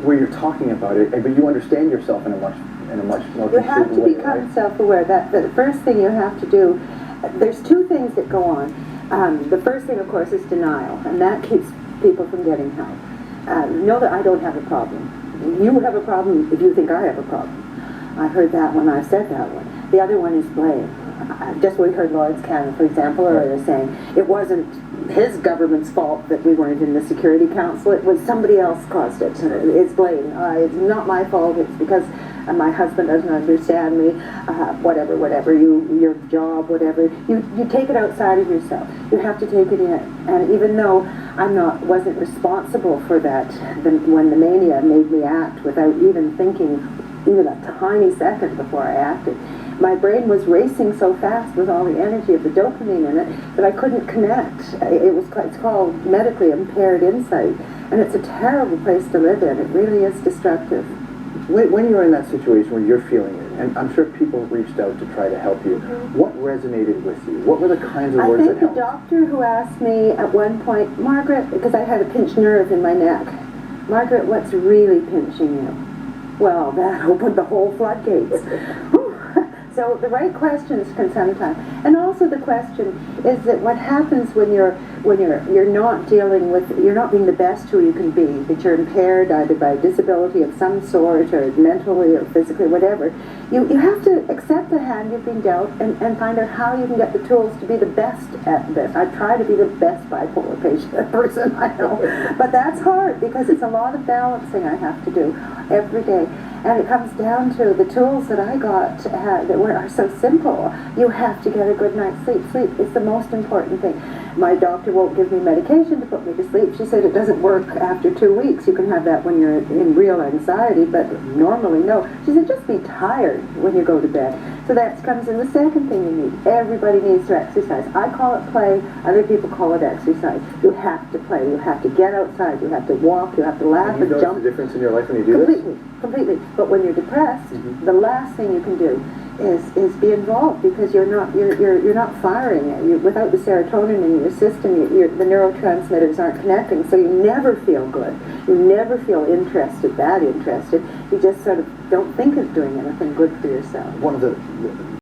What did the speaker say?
where you're talking about it, but you understand yourself in a much more You have to way, become right? self-aware. That the first thing you have to do, there's two things that go on. The first thing, of course, is denial, and that keeps people from getting help. Know that I don't have a problem. You have a problem if you think I have a problem. I heard that when I said that one. The other one is blame. Just we heard Lawrence Cannon, for example, earlier saying it wasn't his government's fault that we weren't in the Security Council. It was somebody else caused it. It's blame. It's not my fault. It's because my husband doesn't understand me. Whatever. Your job, whatever. You take it outside of yourself. You have to take it in. And even though wasn't responsible for that, when the mania made me act without even thinking, even a tiny second before I acted, my brain was racing so fast with all the energy of the dopamine in it that I couldn't connect. It's called medically impaired insight, and it's a terrible place to live in. It really is destructive. When you're in that situation where you're feeling it, and I'm sure people reached out to try to help you, what resonated with you? What were the kinds of words that helped? I think the doctor who asked me at one point, Margaret, because I had a pinched nerve in my neck, Margaret, what's really pinching you? Well, that opened the whole floodgates. So the right questions can sometimes, and also the question is that what happens when you're not dealing with, you're not being the best who you can be, that you're impaired either by a disability of some sort or mentally or physically, whatever. You have to accept the hand you've been dealt and find out how you can get the tools to be the best at this. I try to be the best bipolar person I know, but that's hard because it's a lot of balancing I have to do every day. And it comes down to the tools that I got that are so simple. You have to get a good night's sleep. Sleep is the most important thing. My doctor won't give me medication to put me to sleep. She said it doesn't work after 2 weeks. You can have that when you're in real anxiety, but normally no. She said just be tired when you go to bed. So that comes in the second thing you need. Everybody needs to exercise. I call it play. Other people call it exercise. You have to play. You have to get outside. You have to walk. You have to laugh and jump. You notice the difference in your life when you do this? Completely. But when you're depressed, the last thing you can do is be involved because you're not firing it. Without the serotonin in your system, the neurotransmitters aren't connecting, so you never feel good. You never feel interested. You just sort of don't think of doing anything good for yourself. One of the